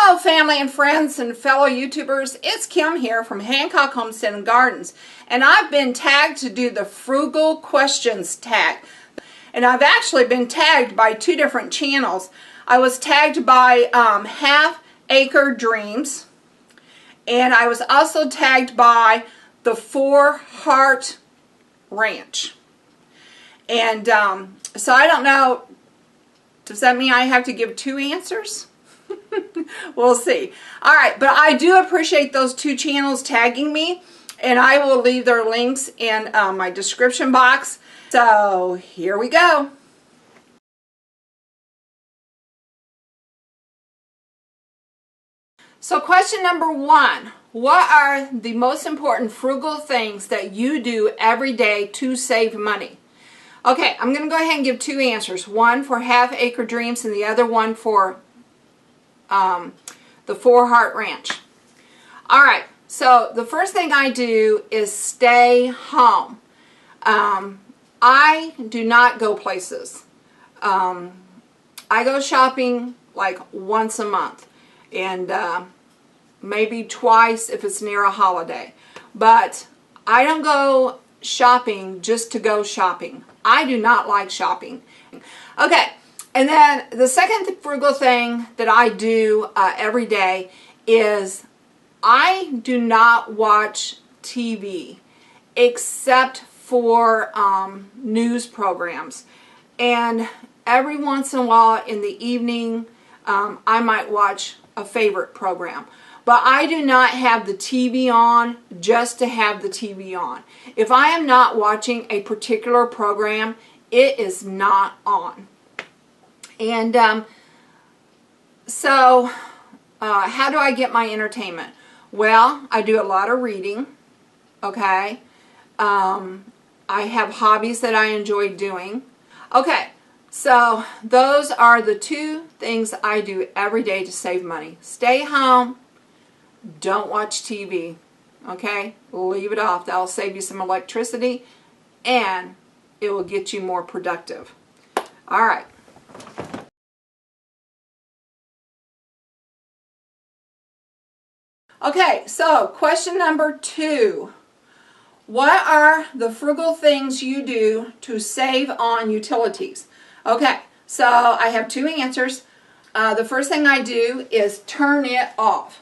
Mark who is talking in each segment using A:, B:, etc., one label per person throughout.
A: Hello family and friends and fellow YouTubers, it's Kim here from Hancock Homestead and Gardens, and I've been tagged to do the Frugal Questions tag. And I've actually been tagged by two different channels. I was tagged by Half Acre Dreams, and I was also tagged by the 4 Heart Ranch. And so I don't know, does that mean I have to give 2 answers? We'll see. Alright, but I do appreciate those 2 channels tagging me, and I will leave their links in my description box. So here we go. So question number 1, what are the most important frugal things that you do every day to save money? Okay, I'm going to go ahead and give 2 answers. One for Half Acre Dreams and the other one for the 4 Heart Ranch. Alright, so the first thing I do is stay home. I do not go places. I go shopping like once a month, and maybe twice if it's near a holiday. But I don't go shopping just to go shopping. I do not like shopping. Okay, and then the second frugal thing that I do every day is I do not watch TV except for news programs. And every once in a while in the evening I might watch a favorite program. But I do not have the TV on just to have the TV on. If I am not watching a particular program, it is not on. And so how do I get my entertainment? Well, I do a lot of reading, okay? I have hobbies that I enjoy doing. Okay, so those are the 2 things I do every day to save money. Stay home, don't watch TV, okay? Leave it off. That'll save you some electricity and it will get you more productive. All right. Okay, so question number 2. What are the frugal things you do to save on utilities? Okay, so I have 2 answers. The first thing I do is turn it off.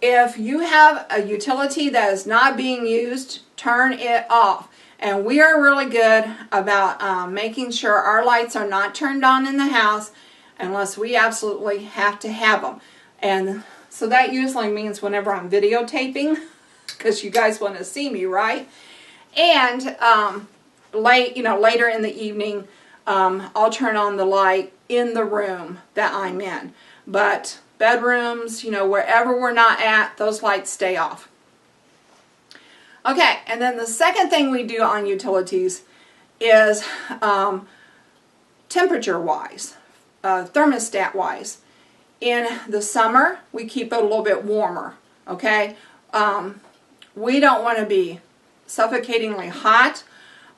A: If you have a utility that is not being used, turn it off. And we are really good about making sure our lights are not turned on in the house unless we absolutely have to have them. And so that usually means whenever I'm videotaping, because you guys want to see me, right? And later in the evening, I'll turn on the light in the room that I'm in. But bedrooms, wherever we're not at, those lights stay off. Okay, and then the second thing we do on utilities is temperature-wise, thermostat-wise. In the summer, we keep it a little bit warmer, okay? We don't want to be suffocatingly hot,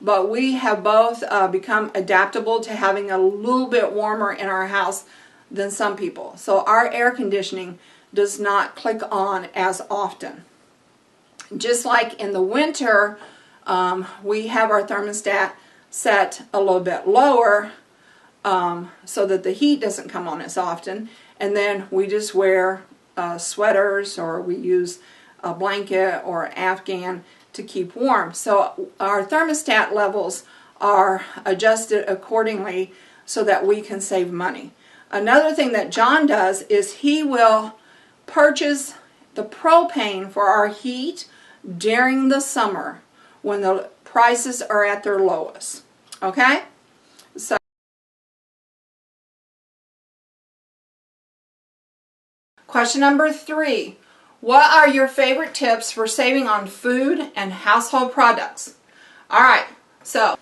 A: but we have both become adaptable to having a little bit warmer in our house than some people. So our air conditioning does not click on as often. Just like in the winter, we have our thermostat set a little bit lower so that the heat doesn't come on as often. And then we just wear sweaters, or we use a blanket or Afghan to keep warm. So our thermostat levels are adjusted accordingly so that we can save money. Another thing that John does is he will purchase the propane for our heat during the summer when the prices are at their lowest. Okay? So question number 3. What are your favorite tips for saving on food and household products? Alright, so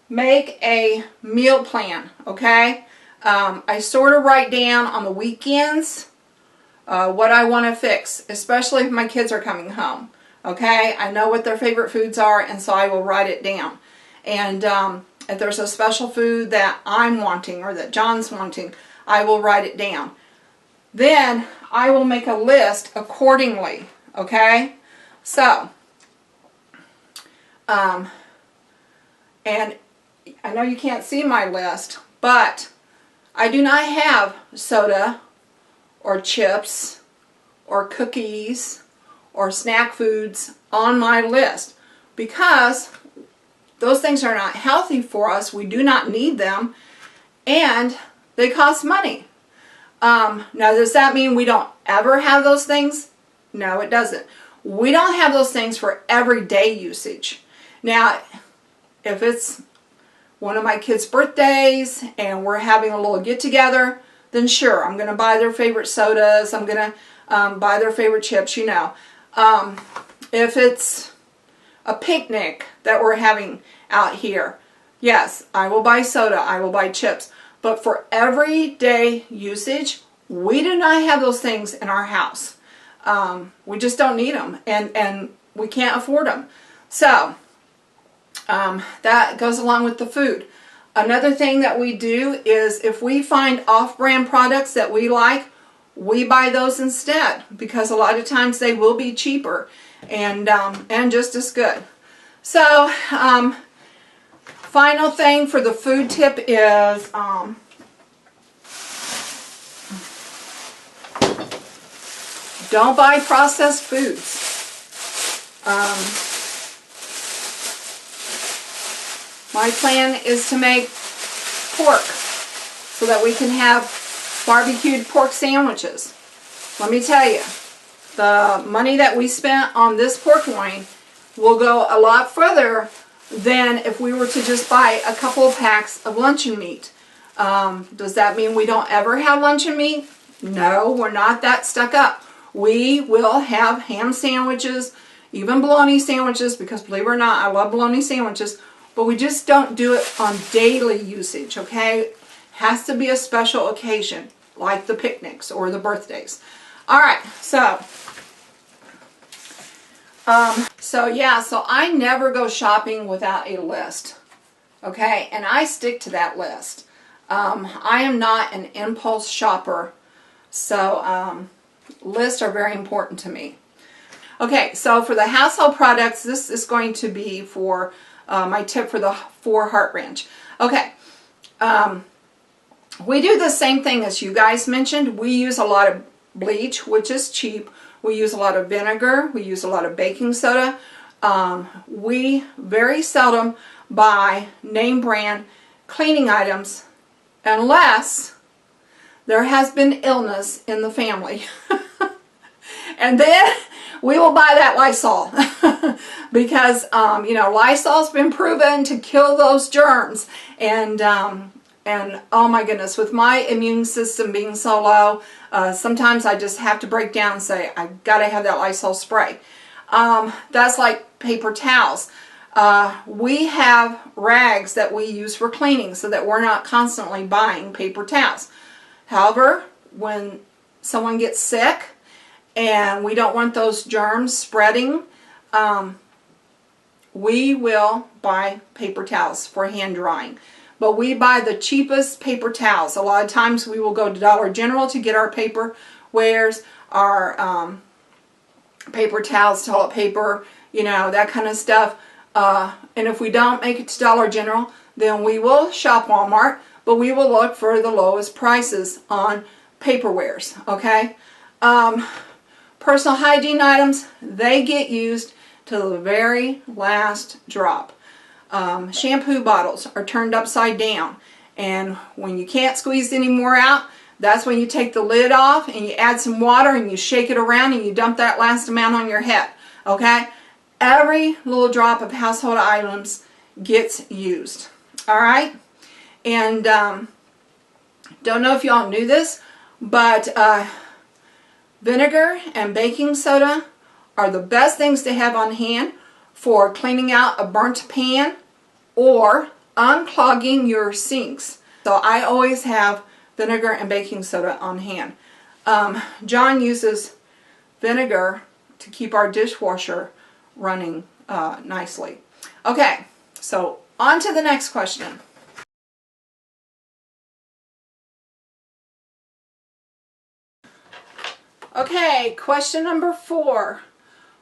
A: make a meal plan, okay? I sort of write down on the weekends what I want to fix, especially if my kids are coming home. Okay, I know what their favorite foods are, and so I will write it down. And if there's a special food that I'm wanting or that John's wanting, I will write it down. then I will make a list accordingly, okay? So, and I know you can't see my list, but I do not have soda or chips or cookies or snack foods on my list because those things are not healthy for us. We do not need them, and they cost money. Now, does that mean we don't ever have those things? No, it doesn't. We don't have those things for everyday usage. Now, if it's one of my kids' birthdays and we're having a little get-together, then sure, I'm going to buy their favorite sodas. I'm going to buy their favorite chips, you know. If it's a picnic that we're having out here, yes, I will buy soda. I will buy chips. But for everyday usage, we do not have those things in our house. We just don't need them, and we can't afford them. So, that goes along with the food. Another thing that we do is if we find off-brand products that we like, we buy those instead because a lot of times they will be cheaper and just as good. So, final thing for the food tip is don't buy processed foods. My plan is to make pork so that we can have barbecued pork sandwiches. Let me tell you, the money that we spent on this pork loin will go a lot further than if we were to just buy a couple of packs of luncheon meat. Does that mean we don't ever have luncheon meat? No, we're not that stuck up. We will have ham sandwiches, even bologna sandwiches, because believe it or not, I love bologna sandwiches, but we just don't do it on daily usage, okay? Has to be a special occasion, like the picnics or the birthdays. All right, so I never go shopping without a list, okay? And I stick to that list. I am not an impulse shopper, so lists are very important to me. Okay, so for the household products, this is going to be for my tip for the 4-heart ranch. Okay, we do the same thing as you guys mentioned. We use a lot of bleach, which is cheap. We use a lot of vinegar. We use a lot of baking soda. We very seldom buy name brand cleaning items unless there has been illness in the family. And then we will buy that Lysol because, you know, Lysol's been proven to kill those germs. And oh my goodness, with my immune system being so low, sometimes I just have to break down and say, I gotta have that Lysol spray. That's like paper towels. We have rags that we use for cleaning so that we're not constantly buying paper towels. However, when someone gets sick and we don't want those germs spreading, we will buy paper towels for hand drying. But we buy the cheapest paper towels. A lot of times we will go to Dollar General to get our paper wares, our paper towels, toilet paper, you know, that kind of stuff. And if we don't make it to Dollar General, then we will shop Walmart, but we will look for the lowest prices on paperwares, okay? Personal hygiene items, they get used to the very last drop. Shampoo bottles are turned upside down, and when you can't squeeze any more out, that's when you take the lid off and you add some water and you shake it around and you dump that last amount on your head, okay? Every little drop of household items gets used, all right? And don't know if y'all knew this, but vinegar and baking soda are the best things to have on hand for cleaning out a burnt pan or unclogging your sinks. So I always have vinegar and baking soda on hand. John uses vinegar to keep our dishwasher running nicely. Okay, so on to the next question. Okay, question number 4.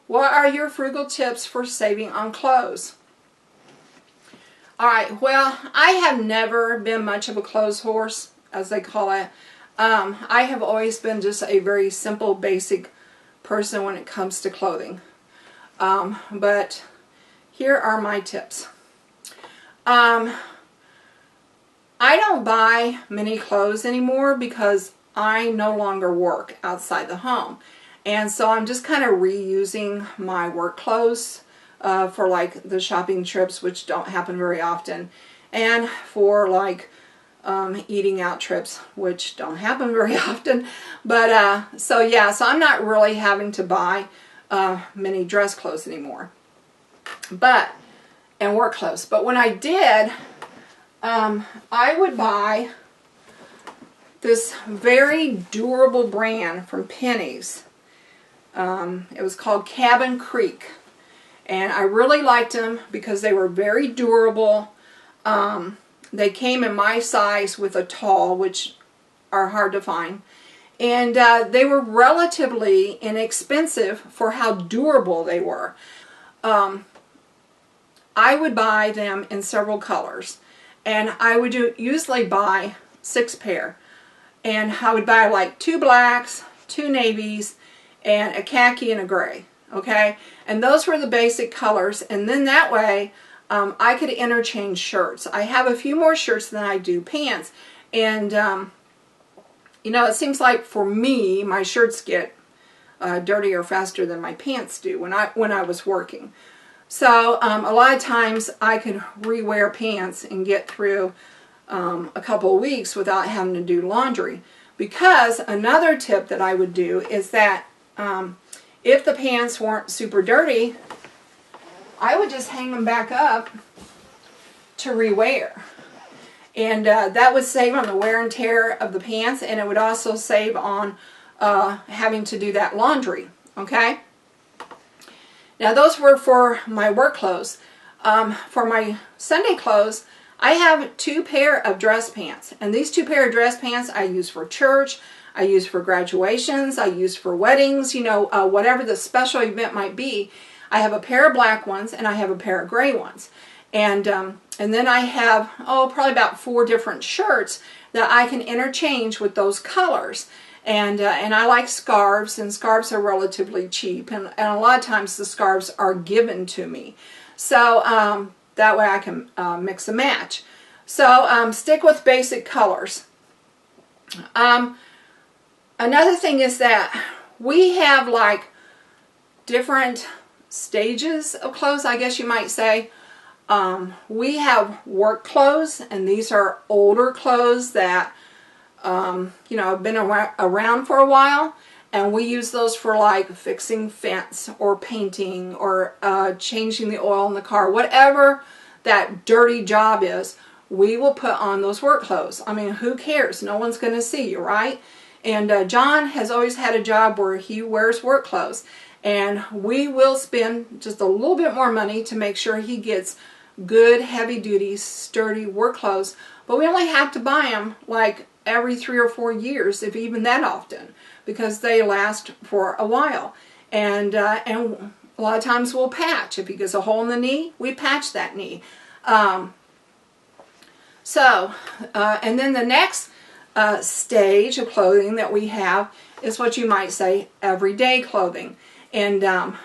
A: What are your frugal tips for saving on clothes? Alright, well, I have never been much of a clothes horse, as they call it. I have always been just a very simple, basic person when it comes to clothing. But here are my tips. I don't buy many clothes anymore because I no longer work outside the home. And so I'm just kind of reusing my work clothes for like the shopping trips, which don't happen very often, and for like eating out trips, which don't happen very often. But so yeah, so I'm not really having to buy many dress clothes anymore, and work clothes. But when I did, I would buy this very durable brand from Penny's. It was called Cabin Creek, and I really liked them because they were very durable. They came in my size with a tall, which are hard to find, and they were relatively inexpensive for how durable they were. I would buy them in several colors, and I would usually buy 6 pair, and I would buy like 2 blacks, 2 navies, and a khaki and a gray. Okay, and those were the basic colors, and then that way I could interchange shirts. I have a few more shirts than I do pants, and you know, it seems like for me my shirts get dirtier faster than my pants do when I was working. So a lot of times I could rewear pants and get through a couple of weeks without having to do laundry. Because another tip that I would do is that if the pants weren't super dirty, I would just hang them back up to rewear. And that would save on the wear and tear of the pants, and it would also save on having to do that laundry. Okay? Now those were for my work clothes. For my Sunday clothes, I have 2 pair of dress pants. And these 2 pair of dress pants I use for church, I use for graduations, I use for weddings, you know, whatever the special event might be. I have a pair of black ones and I have a pair of gray ones. And then I have, probably about 4 different shirts that I can interchange with those colors. And I like scarves, and scarves are relatively cheap, and a lot of times the scarves are given to me. So that way I can mix and match. So stick with basic colors. Another thing is that we have like different stages of clothes, I guess you might say. We have work clothes, and these are older clothes that you know, have been around for a while, and we use those for like fixing fence or painting or changing the oil in the car. Whatever that dirty job is, we will put on those work clothes. I mean, who cares? No one's going to see you, right? And John has always had a job where he wears work clothes, and we will spend just a little bit more money to make sure he gets good, heavy-duty, sturdy work clothes, but we only have to buy them like every 3 or 4 years, if even that often, because they last for a while. And a lot of times we'll patch. If he gets a hole in the knee, we patch that knee. And then the next stage of clothing that we have is what you might say everyday clothing. And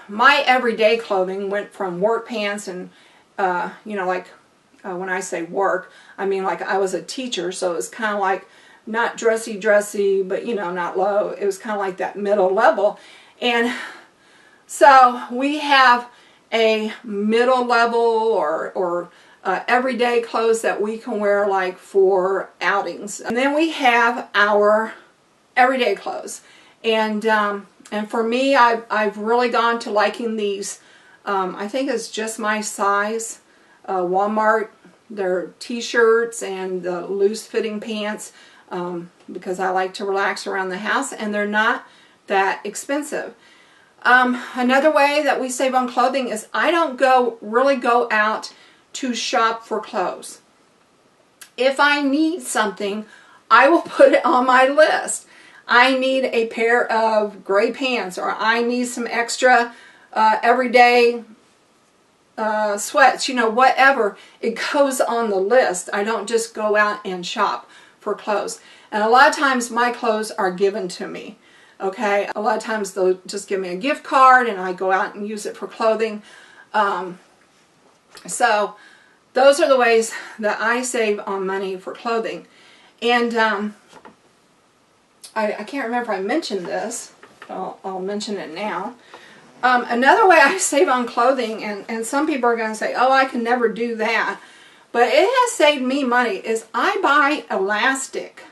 A: my everyday clothing went from work pants and, you know, like when I say work, I mean like I was a teacher, so it was kind of like not dressy, but you know, not low. It was kind of like that middle level. And so we have a middle level or everyday clothes that we can wear like for outings. And then we have our everyday clothes. And for me, I've really gone to liking these. I think it's just my size. Walmart, they're t-shirts and the loose fitting pants. Because I like to relax around the house, and they're not that expensive. Another way that we save on clothing is I don't really go out to shop for clothes. If I need something, I will put it on my list. I need a pair of gray pants, or I need some extra everyday sweats, you know, whatever. It goes on the list. I don't just go out and shop for clothes. And a lot of times my clothes are given to me. Okay, a lot of times they'll just give me a gift card and I go out and use it for clothing. So those are the ways that I save on money for clothing. And I can't remember if I mentioned this. I'll mention it now. Another way I save on clothing, and some people are going to say, oh, I can never do that, but it has saved me money, is I buy elastic.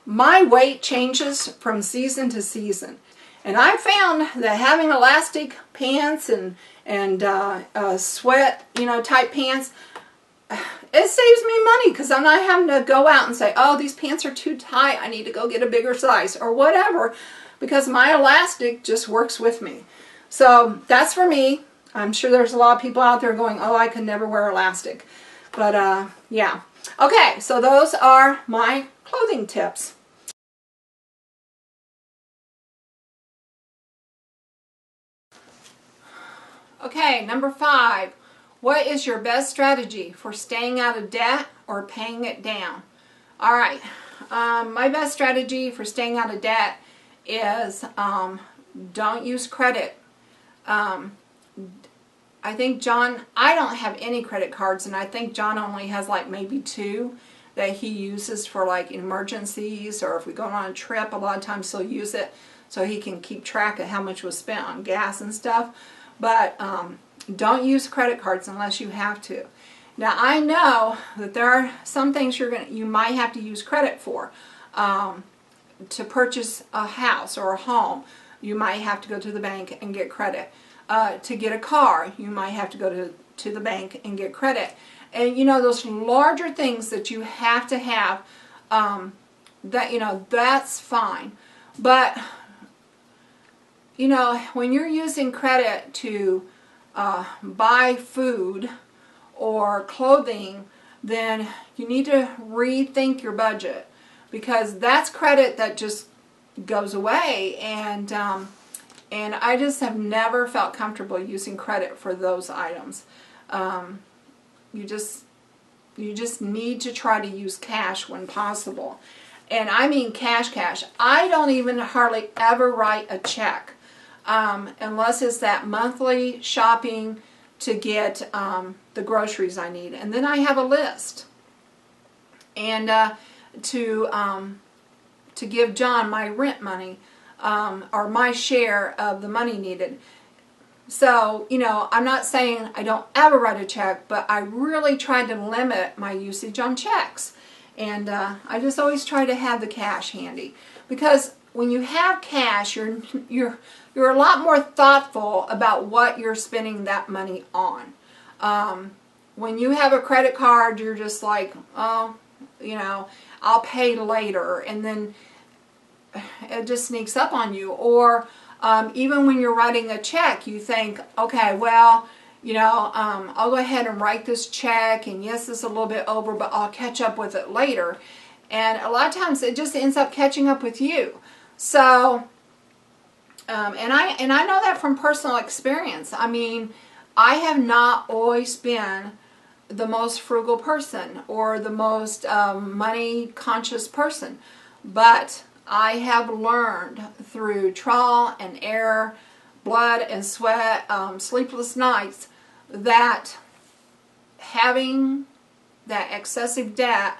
A: My weight changes from season to season, and I found that having elastic pants and sweat, you know, type pants, it saves me money because I'm not having to go out and say, oh, these pants are too tight, I need to go get a bigger size or whatever, because my elastic just works with me. So that's for me. I'm sure there's a lot of people out there going, oh, I could never wear elastic. But yeah. Okay, so those are my clothing tips. Okay, number 5. What is your best strategy for staying out of debt or paying it down? All right, my best strategy for staying out of debt is don't use credit. I think John, I don't have any credit cards, and I think John only has like maybe 2 that he uses for like emergencies, or if we go on a trip, a lot of times he'll use it so he can keep track of how much was spent on gas and stuff. But don't use credit cards unless you have to. Now I know that there are some things you might have to use credit for. To purchase a house or a home, you might have to go to the bank and get credit. To get a car, you might have to go to the bank and get credit. And you know, those larger things that you have to have, that, you know, that's fine. But you know, when you're using credit to buy food or clothing, then you need to rethink your budget, because that's credit that just goes away, and I just have never felt comfortable using credit for those items. You just need to try to use cash when possible, and I mean cash. I don't even hardly ever write a check unless it's that monthly shopping to get the groceries I need, and then I have a list, and to give John my rent money, or my share of the money needed. So, you know, I'm not saying I don't ever write a check, but I really try to limit my usage on checks. And I just always try to have the cash handy, because when you have cash, you're a lot more thoughtful about what you're spending that money on. When you have a credit card, you're just like, oh, you know, I'll pay later, and then it just sneaks up on you. Or even when you're writing a check, you think, okay, well, you know, I'll go ahead and write this check, and yes, it's a little bit over, but I'll catch up with it later. And a lot of times it just ends up catching up with you. So, and I know that from personal experience. I mean, I have not always been the most frugal person or the most money conscious person, but I have learned through trial and error, blood and sweat, sleepless nights, that having that excessive debt,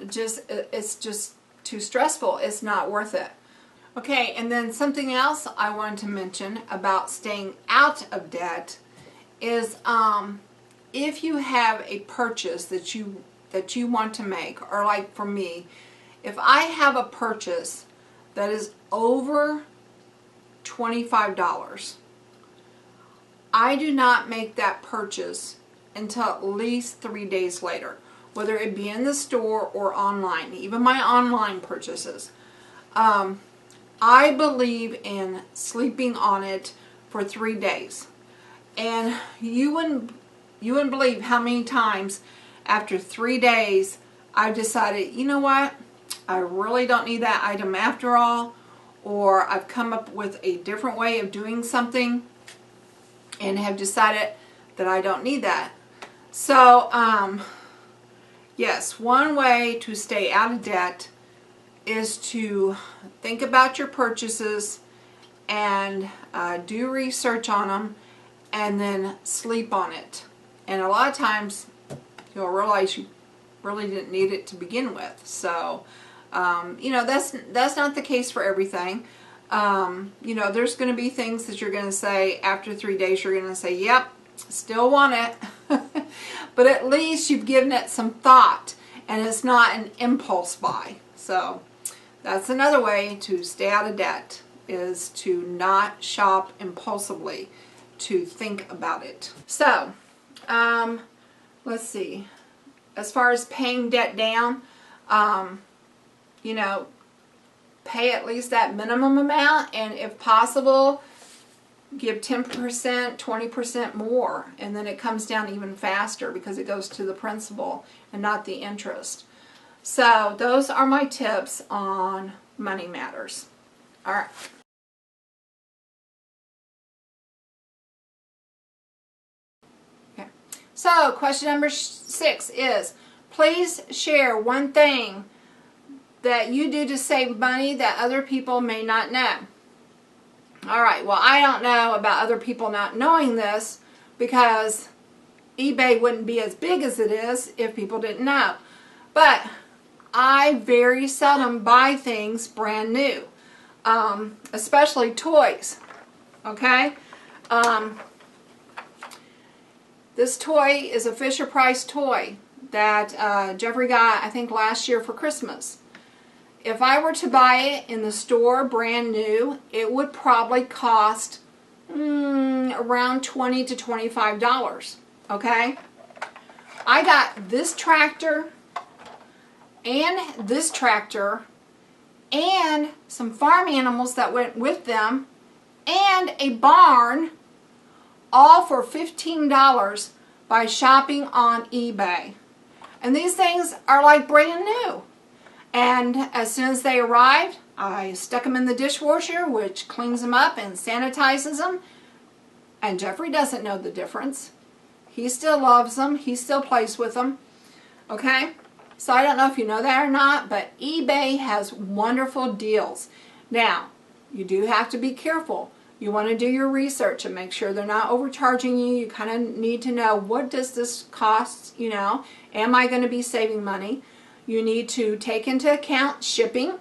A: it's just too stressful. It's not worth it. Okay, and then something else I wanted to mention about staying out of debt is if you have a purchase that you want to make, or like for me, if I have a purchase that is over $25, I do not make that purchase until at least 3 days later, whether it be in the store or online, even my online purchases. I believe in sleeping on it for 3 days. And you wouldn't believe how many times after 3 days I've decided, you know what, I really don't need that item after all, or I've come up with a different way of doing something and have decided that I don't need that. So, yes, one way to stay out of debt is to think about your purchases and do research on them and then sleep on it. And a lot of times you'll realize you really didn't need it to begin with. So, you know, that's not the case for everything. You know, there's going to be things that you're going to say after 3 days, you're going to say, yep, still want it. But at least you've given it some thought and it's not an impulse buy. So that's another way to stay out of debt, is to not shop impulsively, to think about it. So, let's see. As far as paying debt down, you know, pay at least that minimum amount, and if possible, give 10%, 20% more, and then it comes down even faster because it goes to the principal and not the interest. So those are my tips on money matters. All right. Okay. So question number 6 is, please share one thing that you do to save money that other people may not know. All right, well, I don't know about other people not knowing this because eBay wouldn't be as big as it is if people didn't know. But I very seldom buy things brand new, especially toys, okay? This toy is a Fisher-Price toy that Jeffrey got, I think, last year for Christmas. If I were to buy it in the store brand new, it would probably cost around $20 to $25, okay? I got this tractor and this tractor and some farm animals that went with them and a barn, all for $15 by shopping on eBay. And these things are like brand new. And as soon as they arrived, I stuck them in the dishwasher, which cleans them up and sanitizes them. And Jeffrey doesn't know the difference. He still loves them. He still plays with them. Okay? So I don't know if you know that or not, but eBay has wonderful deals. Now, you do have to be careful. You want to do your research and make sure they're not overcharging you. You kind of need to know, what does this cost, you know? Am I going to be saving money? You need to take into account shipping,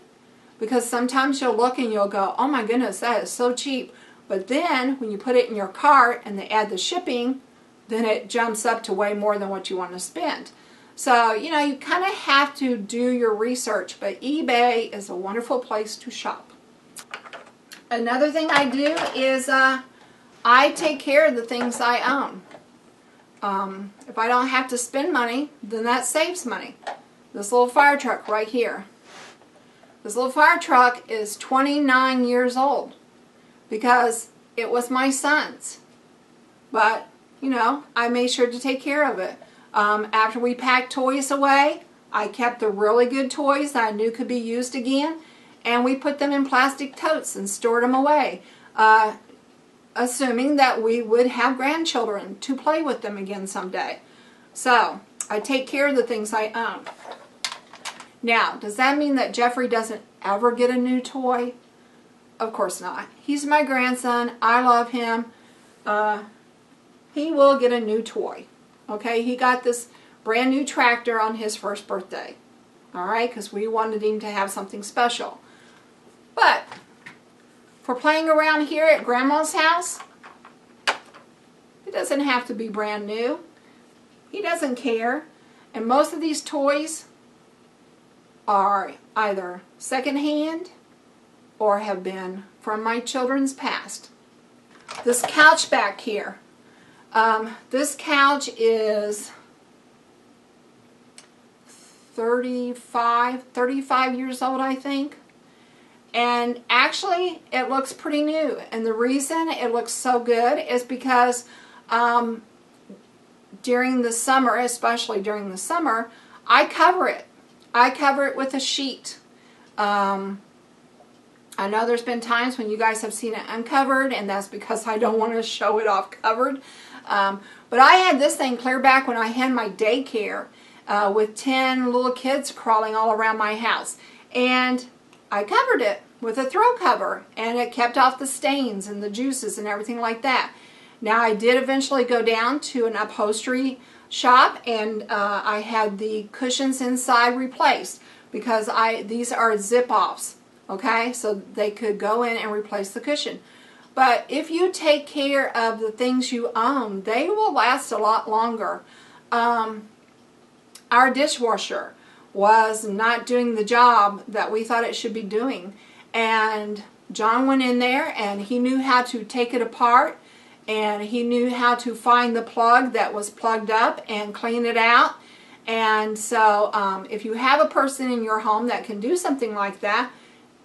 A: because sometimes you'll look and you'll go, oh my goodness, that is so cheap. But then when you put it in your cart and they add the shipping, then it jumps up to way more than what you want to spend. So, you know, you kind of have to do your research, but eBay is a wonderful place to shop. Another thing I do is I take care of the things I own. If I don't have to spend money, then that saves money. This little fire truck right here. This little fire truck is 29 years old because it was my son's. But, you know, I made sure to take care of it. After we packed toys away, I kept the really good toys that I knew could be used again, and we put them in plastic totes and stored them away, assuming that we would have grandchildren to play with them again someday. So, I take care of the things I own. Now, does that mean that Jeffrey doesn't ever get a new toy? Of course not. He's my grandson. I love him. He will get a new toy. Okay, he got this brand new tractor on his first birthday. All right, because we wanted him to have something special. But for playing around here at Grandma's house, it doesn't have to be brand new. He doesn't care. And most of these toys are either secondhand or have been from my children's past. This couch back here. This couch is 35 years old, I think. And actually, it looks pretty new. And the reason it looks so good is because during the summer, especially during the summer, I cover it. I cover it with a sheet. I know there's been times when you guys have seen it uncovered, and that's because I don't want to show it off covered. But I had this thing clear back when I had my daycare with 10 little kids crawling all around my house. And I covered it with a throw cover, and it kept off the stains and the juices and everything like that. Now, I did eventually go down to an upholstery shop, and I had the cushions inside replaced because these are zip-offs. Okay, so they could go in and replace the cushion. But if you take care of the things you own, they will last a lot longer. Our dishwasher was not doing the job that we thought it should be doing. And John went in there and he knew how to take it apart, and he knew how to find the plug that was plugged up and clean it out. And so if you have a person in your home that can do something like that,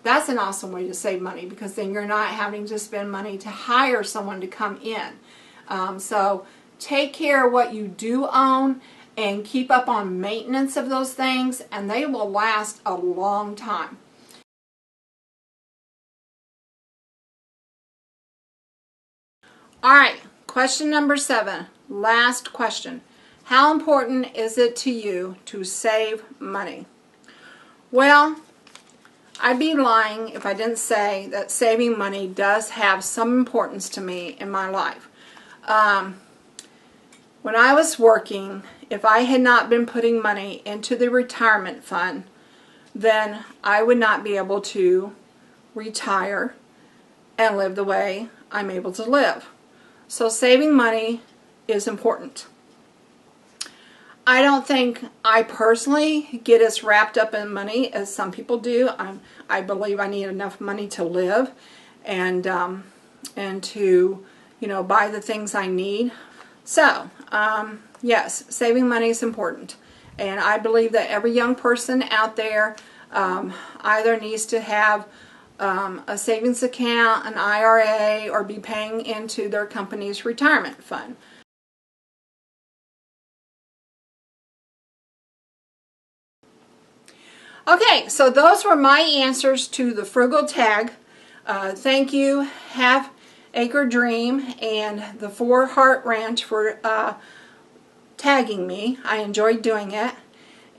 A: that's an awesome way to save money, because then you're not having to spend money to hire someone to come in. So take care of what you do own and keep up on maintenance of those things, and they will last a long time. All right, question number 7, last question. How important is it to you to save money? Well, I'd be lying if I didn't say that saving money does have some importance to me in my life. When I was working, if I had not been putting money into the retirement fund, then I would not be able to retire and live the way I'm able to live. So saving money is important. I don't think I personally get as wrapped up in money as some people do. I believe I need enough money to live and to, buy the things I need. So, yes, saving money is important. And I believe that every young person out there either needs to have a savings account, an IRA, or be paying into their company's retirement fund. Okay, so those were my answers to the Frugal tag. Thank you, Half Acre Dream and the 4 Heart Ranch for tagging me. I enjoyed doing it,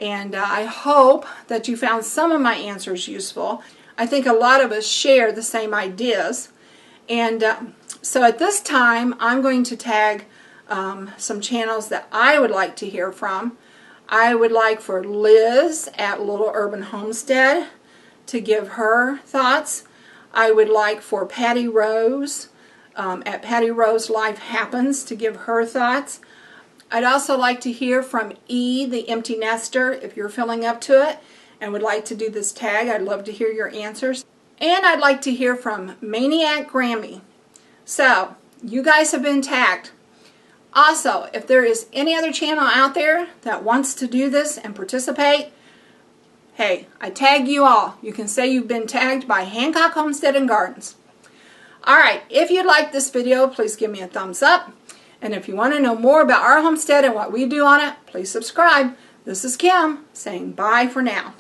A: and I hope that you found some of my answers useful. I think a lot of us share the same ideas, and so at this time I'm going to tag some channels that I would like to hear from. I would like for Liz at Little Urban Homestead to give her thoughts. I would like for Patty Rose at Patty Rose Life Happens to give her thoughts. I'd also like to hear from E, the Empty Nester, if you're feeling up to it and would like to do this tag. I'd love to hear your answers. And I'd like to hear from Maniac Grammy. So, you guys have been tagged. Also, if there is any other channel out there that wants to do this and participate, hey, I tag you all. You can say you've been tagged by Hancock Homestead and Gardens. Alright, if you like this video, please give me a thumbs up. And if you want to know more about our homestead and what we do on it, please subscribe. This is Kim saying bye for now.